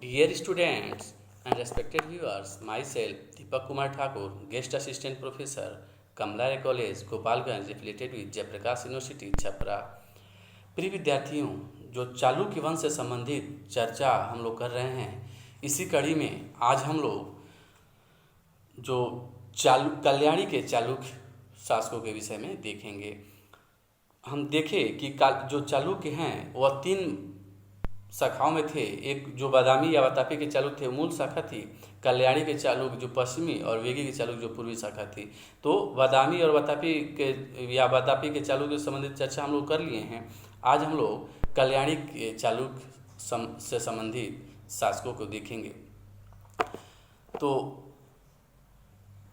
Dear students and respected viewers, myself Deepak Kumar Thakur, Guest Assistant Professor, Kamla College, Gopalganj, affiliated with Jayprakash university Chhapra. प्रिय विद्यार्थियों, जो चालुक्य वंश से संबंधित चर्चा हम लोग कर रहे हैं, इसी कड़ी में आज हम लोग जो कल्याणी के चालुक्य शासकों के विषय में देखेंगे। हम देखें कि जो चालुक्य हैं वह तीन शाखाओं में थे। एक जो बादामी या वातापी के चालुक्य थे, मूल शाखा थी। कल्याणी के चालुक्य जो पश्चिमी और वेगी के चालुक्य जो पूर्वी शाखा थी। तो बादामी और वातापी के या वातापी के चालुक्य से संबंधित चर्चा हम लोग कर लिए हैं। आज हम लोग कल्याणी के चालुक्य से संबंधित शासकों को देखेंगे। तो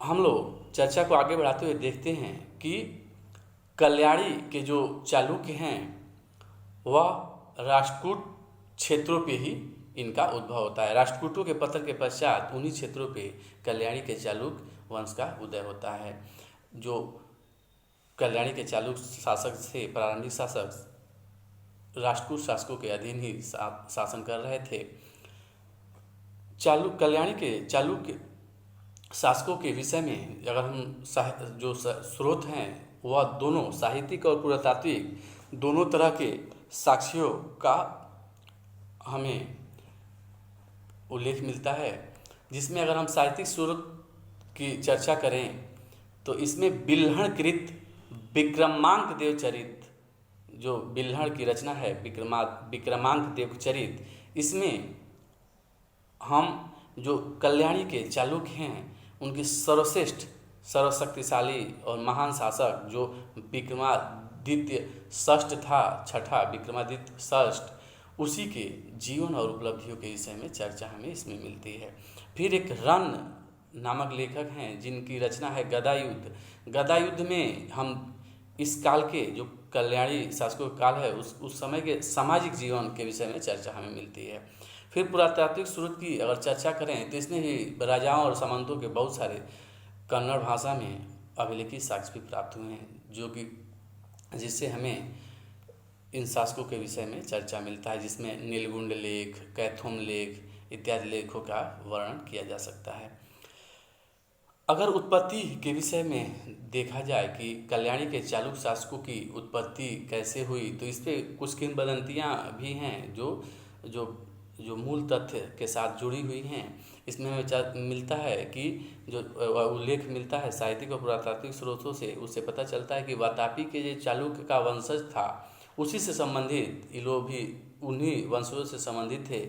हम लोग चर्चा को आगे बढ़ाते हुए देखते हैं कि कल्याणी के जो चालुक्य हैं वह राष्ट्रकूट क्षेत्रों पे ही इनका उद्भव होता है। राष्ट्रकूटों के पतन के पश्चात उन्हीं क्षेत्रों पे कल्याणी के चालुक्य वंश का उदय होता है। जो कल्याणी के चालुक्य शासक थे, प्रारंभिक शासक राष्ट्रकूट शासकों के अधीन ही शासन कर रहे थे। कल्याणी के चालुक्य शासकों के विषय में अगर हम जो स्रोत हैं वह दोनों साहित्यिक और पुरातात्विक दोनों तरह के साक्ष्यों का हमें उल्लेख मिलता है। जिसमें अगर हम साहित्यिक स्रोत की चर्चा करें तो इसमें बिल्हणकृत विक्रमांक देव चरित, जो बिल्हण की रचना है विक्रमांक देव चरित, इसमें हम जो कल्याणी के चालुक्य हैं उनके सर्वश्रेष्ठ सर्वशक्तिशाली और महान शासक जो विक्रमादित्य षष्ठ था, छठा विक्रमादित्य षष्ठ, उसी के जीवन और उपलब्धियों के विषय में चर्चा हमें इसमें मिलती है। फिर एक रन नामक लेखक हैं जिनकी रचना है गदा युद्ध। गदा युद्ध में हम इस काल के जो कल्याणी शासकों का काल है उस समय के सामाजिक जीवन के विषय में चर्चा हमें मिलती है। फिर पुरातात्विक स्रोत की अगर चर्चा करें तो इसमें ही राजाओं और सामंतों के बहुत सारे कन्नड़ भाषा में अभिलेखित साक्ष्य भी प्राप्त हुए हैं, जो कि जिससे हमें इन शासकों के विषय में चर्चा मिलता है, जिसमें नीलगुंड लेख, कैथुम लेख इत्यादि लेखों का वर्णन किया जा सकता है। अगर उत्पत्ति के विषय में देखा जाए कि कल्याणी के चालुक्य शासकों की उत्पत्ति कैसे हुई, तो इस पर कुछ किंवदंतियाँ भी हैं जो मूल तथ्य के साथ जुड़ी हुई हैं। इसमें हमें मिलता है कि जो उल्लेख मिलता है साहित्यिक और पुरातात्विक स्रोतों से, उससे पता चलता है कि वातापी के जो चालुक्य का वंशज था उसी से संबंधित इलो भी उन्हीं वंशजों से संबंधित थे,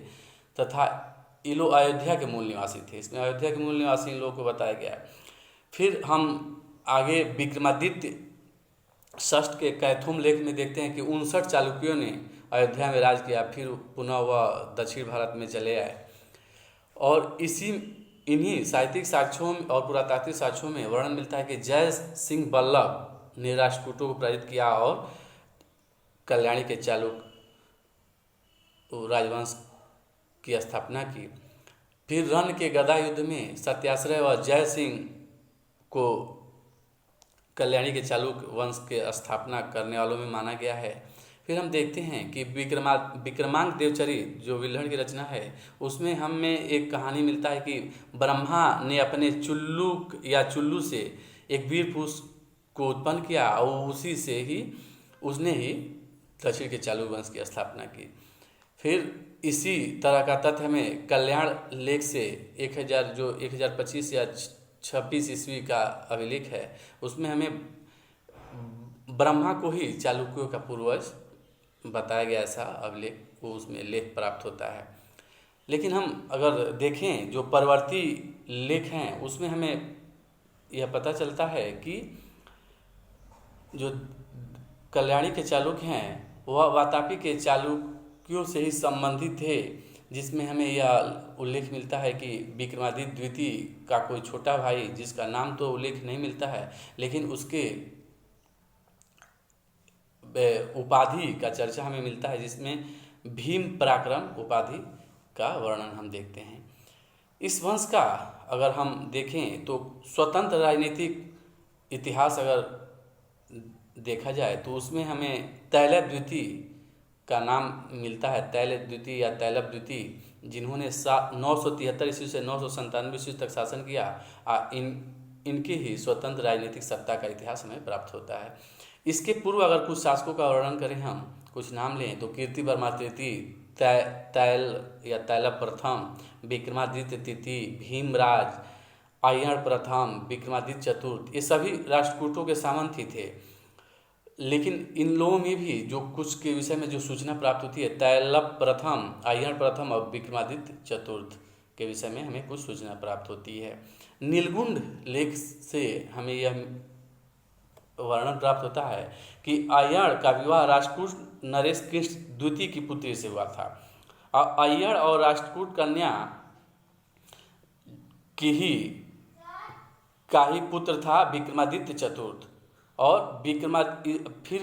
तथा इलो अयोध्या के मूल निवासी थे। इसमें अयोध्या के मूल निवासी इन लोगों को बताया गया है। फिर हम आगे विक्रमादित्य षष्ठ के कैथुम लेख में देखते हैं कि 59 चालुक्यों ने अयोध्या में राज किया, फिर पुनः वह दक्षिण भारत में चले आए। और इन्हीं साहित्यिक साक्ष्यों और पुरातात्विक साक्ष्यों में वर्णन मिलता है कि जय सिंह बल्लभ ने राष्ट्रकूटों को पराजित किया और कल्याणी के चालुक्य राजवंश की स्थापना की। फिर रन के गदा युद्ध में सत्याश्रय व जय सिंह को कल्याणी के चालुक्य वंश के स्थापना करने वालों में माना गया है। फिर हम देखते हैं कि विक्रमांक देवचरित जो विल्हण की रचना है उसमें हमें एक कहानी मिलता है कि ब्रह्मा ने अपने चुल्लू से एक वीर पुरुष को उत्पन्न किया और उसी से ही उसने ही दक्षिण के चालुक्य वंश की स्थापना की। फिर इसी तरह का तथ्य हमें कल्याण लेख से 1025 या 26 ईस्वी का अभिलेख है, उसमें हमें ब्रह्मा को ही चालुक्यों का पूर्वज बताया गया, ऐसा अभिलेख वो उसमें लेख प्राप्त होता है। लेकिन हम अगर देखें जो परवर्ती लेख हैं उसमें हमें यह पता चलता है कि जो कल्याणी के चालुक्य हैं वह वातापी के चालुक्यों से ही संबंधित थे, जिसमें हमें यह उल्लेख मिलता है कि विक्रमादित्य द्वितीय का कोई छोटा भाई जिसका नाम तो उल्लेख नहीं मिलता है, लेकिन उसके उपाधि का चर्चा हमें मिलता है, जिसमें भीम पराक्रम उपाधि का वर्णन हम देखते हैं। इस वंश का अगर हम देखें तो स्वतंत्र राजनीतिक इतिहास अगर देखा जाए तो उसमें हमें तैलभ द्वितीय का नाम मिलता है। तैलभ द्वितीय या तैलभ द्वितीय जिन्होंने 973 ईस्वी से 997 ईस्वी तक शासन किया, इनकी ही स्वतंत्र राजनीतिक सत्ता का इतिहास हमें प्राप्त होता है। इसके पूर्व अगर कुछ शासकों का वर्णन करें, हम कुछ नाम लें तो कीर्ति वर्मा तृतीय, तैल या तैलभ प्रथम, विक्रमादित्य तृतीय, भीमराज, अय्यर प्रथम, विक्रमादित्य चतुर्थ, ये सभी राष्ट्रकूटों के सामंत ही थे। लेकिन इन लोगों में भी जो कुछ के विषय में जो सूचना प्राप्त होती है, तैलभ प्रथम, अय्यर प्रथम और विक्रमादित्य चतुर्थ के विषय में हमें कुछ सूचना प्राप्त होती है। नीलगुंड लेख से हमें यह वर्णन प्राप्त होता है कि अय्यर का विवाह राष्ट्रकूट नरेश कृष्ण द्वितीय की पुत्री से हुआ था। अय्यर और राष्ट्रकूट कन्या का ही पुत्र था विक्रमादित्य चतुर्थ। और फिर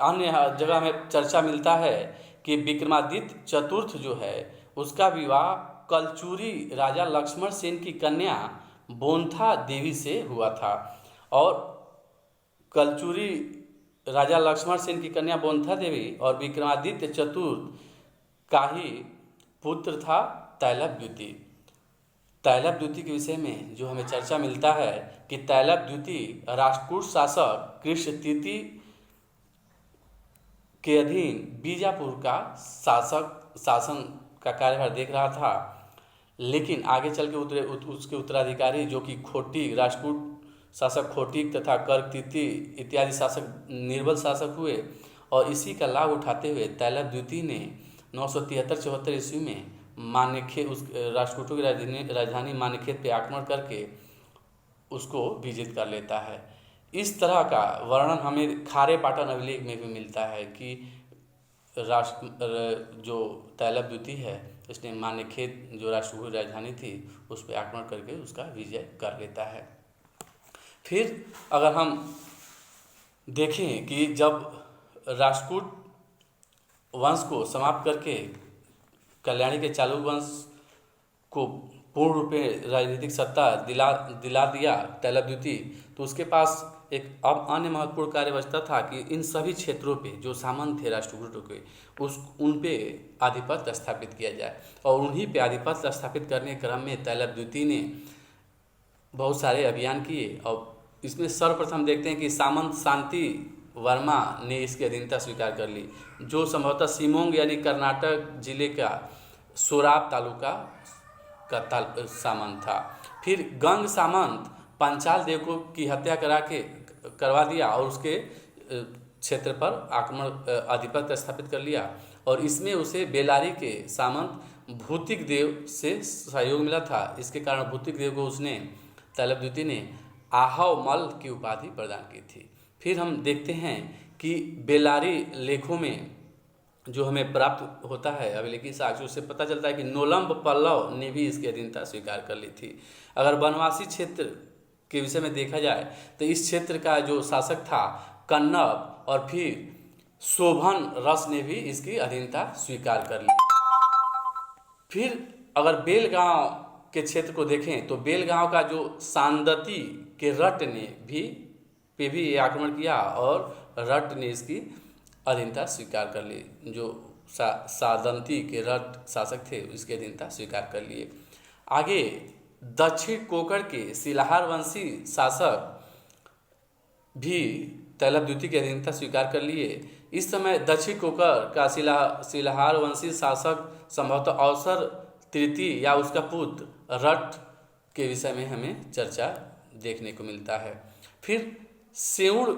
अन्य जगह में चर्चा मिलता है कि विक्रमादित्य चतुर्थ जो है उसका विवाह कलचुरी राजा लक्ष्मण सेन की कन्या बोंथा देवी से हुआ था। और कलचुरी राजा लक्ष्मण सेन की कन्या बोंथा देवी और विक्रमादित्य चतुर्थ का ही पुत्र था तैलभ द्वितीय। तैलभ द्वितीय के विषय में जो हमें चर्चा मिलता है कि तैलभ द्वितीय राष्ट्रकूट शासक कृष्ण तृतीय के अधीन बीजापुर का शासन का कार्यभार देख रहा था। लेकिन आगे चल के उसके उत्तराधिकारी जो कि खोटिक, राष्ट्रकूट शासक खोटिक तथा कर्क तृतीय इत्यादि शासक निर्बल शासक हुए। और इसी का लाभ उठाते हुए तैलभ द्वितीय ने 973-74 ईस्वी में मान्यखेत, उस राष्ट्रकूटों की राजधानी मान्यखेत पे आक्रमण करके उसको विजित कर लेता है। इस तरह का वर्णन हमें खारे पाटन अभिलेख में भी मिलता है कि जो तैलभ द्वितीय है इसने मान्यखेत जो राष्ट्रकूट की राजधानी थी उस पर आक्रमण करके उसका विजय कर लेता है। फिर अगर हम देखें कि जब राष्ट्रकूट वंश को समाप्त करके कल्याणी के चालुक्य वंश को पूर्ण रूप में राजनीतिक सत्ता दिला दिया तैलभ द्वितीय, तो उसके पास एक अब अन्य महत्वपूर्ण कार्य बचता था कि इन सभी क्षेत्रों पे जो सामंत थे राष्ट्रकूटों के उन पे आधिपत्य स्थापित किया जाए। और उन्हीं पे आधिपत्य स्थापित करने के क्रम में तैलभ द्वितीय ने बहुत सारे अभियान किए। और इसमें सर्वप्रथम देखते हैं कि सामंत शांति वर्मा ने इसकी अधीनता स्वीकार कर ली, जो संभवतः शिमोंग यानी कर्नाटक जिले का सोराब तालुका का सामंत था। फिर गंग सामंत पंचाल देव को की हत्या करवा दिया और उसके क्षेत्र पर आक्रमण आधिपत्य स्थापित कर लिया। और इसमें उसे बेलारी के सामंत भूतिक देव से सहयोग मिला था। इसके कारण भूतिक देव को उसने तैलभ द्वितीय ने आहव मल की उपाधि प्रदान की थी। फिर हम देखते हैं कि बेलारी लेखों में जो हमें प्राप्त होता है अभिलेखी साक्ष्य, उससे पता चलता है कि नोलम्ब पल्लव ने भी इसकी अधीनता स्वीकार कर ली थी। अगर वनवासी क्षेत्र के विषय में देखा जाए तो इस क्षेत्र का जो शासक था कन्नब और फिर शोभन रस ने भी इसकी अधीनता स्वीकार कर ली। फिर अगर बेलगांव के क्षेत्र को देखें तो बेलगांव का जो सांदती के रट ने भी आक्रमण किया और रट ने इसकी अधीनता स्वीकार कर ली। जो सादंती के रट शासक थे इसकी अधीनता स्वीकार कर लिए। आगे दक्षिण कोकण के शिलाहार वंशी शासक भी तैलभ द्वितीय की अधीनता स्वीकार कर लिए। इस समय दक्षिण कोकण का शिलाहार वंशी शासक संभवतः अवसर तृतीय या उसका पुत्र रट के विषय में हमें चर्चा देखने को मिलता है। फिर सेउण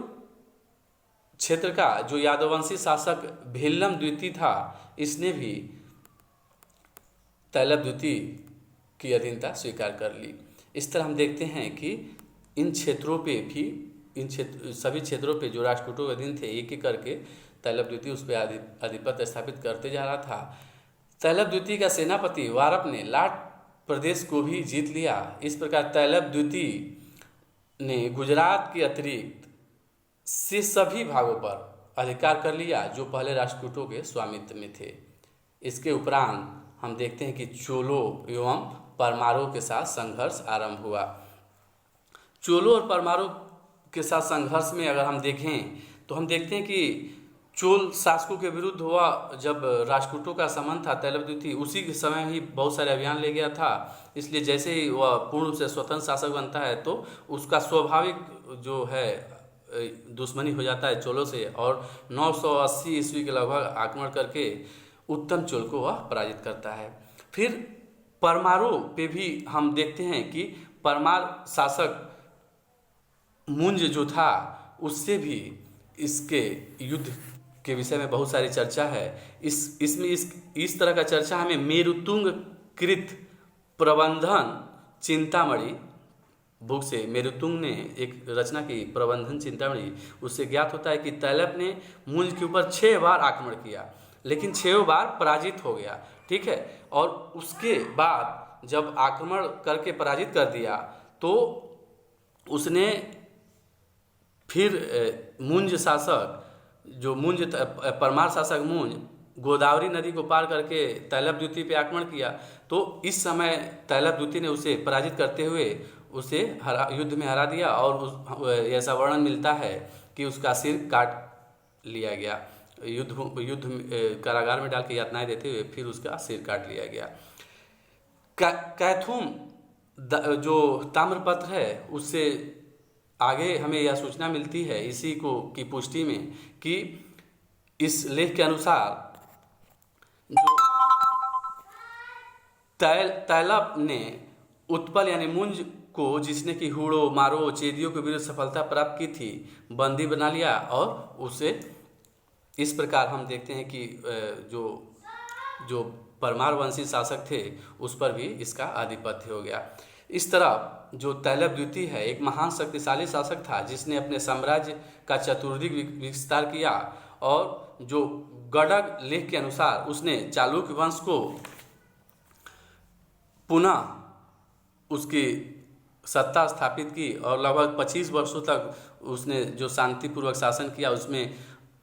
क्षेत्र का जो यादववंशी शासक भिल्लम द्वितीय था, इसने भी तैलभ द्वितीय की अधीनता स्वीकार कर ली। इस तरह हम देखते हैं कि इन क्षेत्रों पे भी सभी क्षेत्रों पे जो राष्ट्रकूटों के अधीन थे एक एक करके तैलभ द्वितीय उस पर आधिपत्य स्थापित करते जा रहा था। तैलभ द्वितीय का सेनापति वारप ने लाट प्रदेश को भी जीत लिया। इस प्रकार तैलभ द्वितीय ने गुजरात के अतिरिक्त से सभी भागों पर अधिकार कर लिया जो पहले राष्ट्रकूटों के स्वामित्व में थे। इसके उपरांत हम देखते हैं कि चोलों एवं परमारों के साथ संघर्ष आरंभ हुआ। चोलों और परमारों के साथ संघर्ष में अगर हम देखें तो हम देखते हैं कि चोल शासकों के विरुद्ध हुआ जब राष्ट्रकूटों का संबंध था तैलपद्युति, उसी के समय ही बहुत सारे अभियान ले गया था। इसलिए जैसे ही वह पूर्ण रूप से स्वतंत्र शासक बनता है तो उसका स्वाभाविक जो है दुश्मनी हो जाता है चोलों से, और 980 ईस्वी के लगभग आक्रमण करके उत्तम चोल को वह पराजित करता है। फिर परमारों पे भी हम देखते हैं कि परमार शासक मुंज जो था उससे भी इसके युद्ध के विषय में बहुत सारी चर्चा है। इस तरह का चर्चा हमें मेरुतुंग कृत प्रबंधन चिंतामणि बुक से, मेरुतुंग ने एक रचना की प्रबंधन चिंतामणि, उससे ज्ञात होता है कि तैलप ने मुंज के ऊपर 6 बार आक्रमण किया लेकिन 6 बार पराजित हो गया। ठीक है, और उसके बाद जब आक्रमण करके पराजित कर दिया तो उसने फिर मुंज शासक जो परमार शासक मुंज गोदावरी नदी को पार करके तैलपद्युति पे आक्रमण किया। तो इस समय तैलपद्युति ने उसे पराजित करते हुए उसे युद्ध में हरा दिया, और ऐसा वर्णन मिलता है कि उसका सिर काट लिया गया। युद्ध कारागार में डाल के यातनाएं देते हुए फिर उसका सिर काट लिया गया। कैथुम जो ताम्रपत्र है उससे आगे हमें यह सूचना मिलती है इसी को की पुष्टि में कि इस लेख के अनुसार जो तैलप ने उत्पल यानी मुंज को, जिसने कि हुड़ो मारो चेदियों के विरुद्ध सफलता प्राप्त की थी, बंदी बना लिया, और उसे इस प्रकार हम देखते हैं कि जो परमार वंशी शासक थे उस पर भी इसका आधिपत्य हो गया। इस तरह जो तैलपद्युति है एक महान शक्तिशाली शासक था जिसने अपने साम्राज्य का चतुर्दिक विस्तार किया, और जो गडग लेख के अनुसार उसने चालुक्य वंश को पुनः उसकी सत्ता स्थापित की, और लगभग 25 वर्षों तक उसने जो शांतिपूर्वक शासन किया उसमें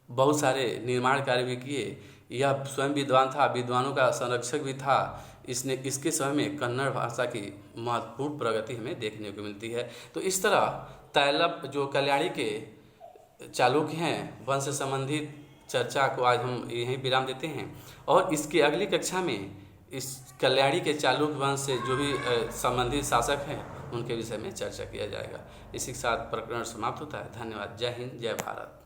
बहुत सारे निर्माण कार्य भी किए। यह स्वयं विद्वान था, विद्वानों का संरक्षक भी था। इसके समय में कन्नड़ भाषा की महत्वपूर्ण प्रगति हमें देखने को मिलती है। तो इस तरह तैलप जो कल्याणी के चालुक्य हैं वंश से संबंधित चर्चा को आज हम यहीं विराम देते हैं, और इसकी अगली कक्षा में इस कल्याणी के चालुक्य वंश से जो भी संबंधित शासक हैं उनके विषय में चर्चा किया जाएगा। इसी के साथ प्रकरण समाप्त होता है। धन्यवाद। जय हिंद, जय भारत।